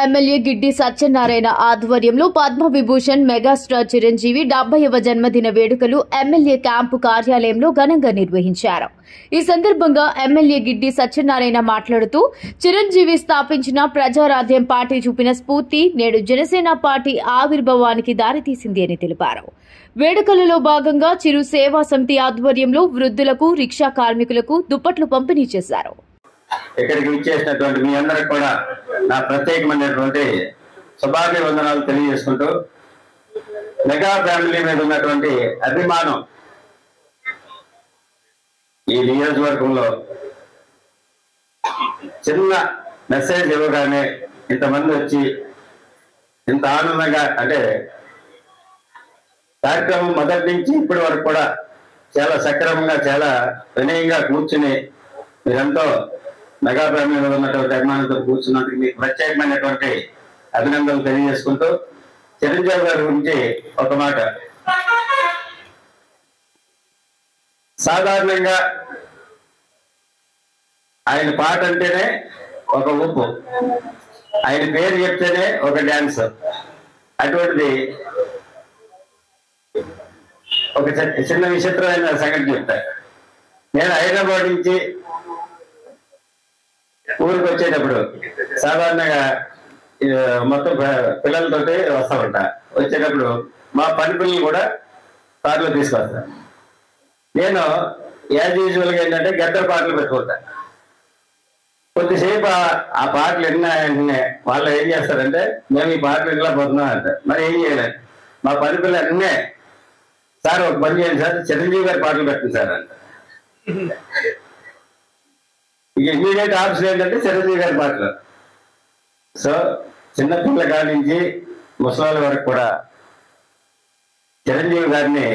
MLA Giddi Satyanarayana ఆధ్వర్యంలో Padma Vibhushan megastar Chiranjeevi 70వ జన్మదిన వేడుకలు ఎమ్మెల్యే క్యాంపు కార్యాలయంలో ఘనంగా నిర్వహించారు. ఈ సందర్భంగా ఎమ్మెల్యే గిడ్డి సత్యనారాయణ మాట్లాడుతూ చిరంజీవి స్థాపించిన ప్రజారాధ్యం పార్టీ చూపిన స్ఫూర్తి నేడు జనసేన పార్టీ ఆవిర్భావానికి దారితీసింది అని తెలిపారు. వేడుకలలో భాగంగా చిరు సేవా సమితి ఆధ్వర్యంలో వృద్ధులకు, రిక్షా కార్మికులకు దుప్పట్లు పంపిణీ చేశారు. ఇక్కడికి విచ్చేసినటువంటి మీ అందరికి కూడా నా ప్రత్యేకమైనటువంటి శుభాభివందనాలు తెలియజేసుకుంటూ మెగా ఫ్యామిలీ మీద ఉన్నటువంటి అభిమానం ఈ నియోజకవర్గంలో చిన్న మెసేజ్ ఇవ్వగానే ఇంతమంది వచ్చి ఇంత ఆనందంగా అంటే కార్యక్రమం మొదటి నుంచి ఇప్పటి వరకు కూడా చాలా సక్రమంగా చాలా వినయంగా కూర్చుని మీరంతా మెగా ఫ్యామిలీ మీద ఉన్నటువంటి అభిమానంతో కూర్చున్నందుకు మీకు ప్రత్యేకమైనటువంటి అభినందనలు తెలియజేసుకుంటూ చిరంజీవి గారి గురించి ఒక మాట. సాధారణంగా ఆయన పాట అంటేనే ఒక ఊపు, ఆయన పేరు చెప్తేనే ఒక డ్యాన్స్. అటువంటిది ఒక చిన్న విచిత్రమైన సంగతి చెప్తా. నేను హైదరాబాద్ నుంచి ఊరికి వచ్చేటప్పుడు సాధారణంగా మొత్తం పిల్లలతోటి వస్తా ఉంటా. వచ్చేటప్పుడు మా పని పిల్లలు కూడా కార్లో తీసుకొస్తా. నేను యాజ్ యూజువల్ గా ఏంటంటే గద్దర పాటలు పెట్టుకుంటా. కొద్దిసేపు ఆ పాటలు విన్నా వాళ్ళు ఏం చేస్తారంటే మేము ఈ పాటలు వినలేకపోతున్నాం అంటారు. మరి ఏం చేయలేదు. మా పని పిల్లలు అన్నే సార్ ఒక పని చేయండి సార్, చిరంజీవి గారి పాటలు పెట్టండి సార్ అంట. ఇమీడియట్ ఆప్షన్ ఏంటంటే చిరంజీవి గారి పాటలు. సో చిన్నపిల్ల కాడి నుంచి ముసలాళ్ళ వరకు కూడా చిరంజీవి గారిని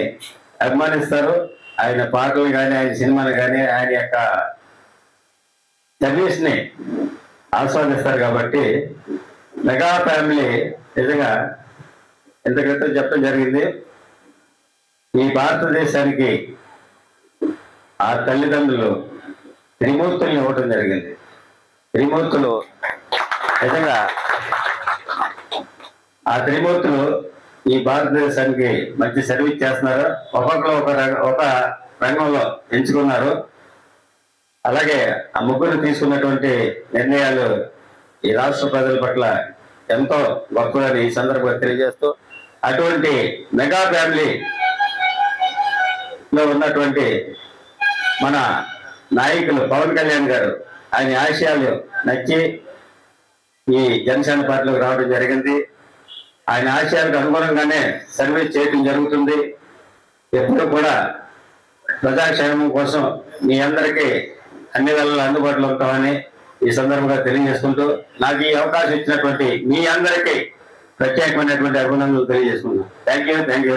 అభిమానిస్తారు. ఆయన పాటలు కానీ, ఆయన సినిమాలు కానీ, ఆయన యొక్క సర్వీస్ ని ఆస్వాదిస్తారు. కాబట్టి మెగా ఫ్యామిలీ నిజంగా ఇంత క్రితం చెప్పడం జరిగింది. ఈ భారతదేశానికి ఆ తల్లిదండ్రులు త్రిమూర్తుల్ని ఇవ్వటం జరిగింది. త్రిమూర్తులు నిజంగా ఆ త్రిమూర్తులు ఈ భారతదేశానికి మంచి సర్వీస్ చేస్తున్నారు. ఒక్కొక్కరు ఒక రంగంలో ఎంచుకున్నారు. అలాగే ఆ ముగ్గురు తీసుకున్నటువంటి నిర్ణయాలు ఈ రాష్ట్ర ప్రజల పట్ల ఎంతో గొప్పదని ఈ సందర్భంగా తెలియజేస్తూ అటువంటి మెగా ఫ్యామిలీలో ఉన్నటువంటి మన నాయకులు పవన్ కళ్యాణ్ గారు ఆయన ఆశయాలు నచ్చి ఈ జనసేన పార్టీలోకి రావడం జరిగింది. ఆయన ఆశయాలకు అనుగుణంగానే సర్వీస్ చేయడం జరుగుతుంది. ఎప్పుడు కూడా ప్రజాక్షేమం కోసం మీ అందరికీ అన్ని వేళలా అందుబాటులో ఉంటామని ఈ సందర్భంగా తెలియజేసుకుంటూ నాకు ఈ అవకాశం ఇచ్చినటువంటి మీ అందరికీ ప్రత్యేకమైనటువంటి అభినందనలు తెలియజేసుకున్నాను. Thank you.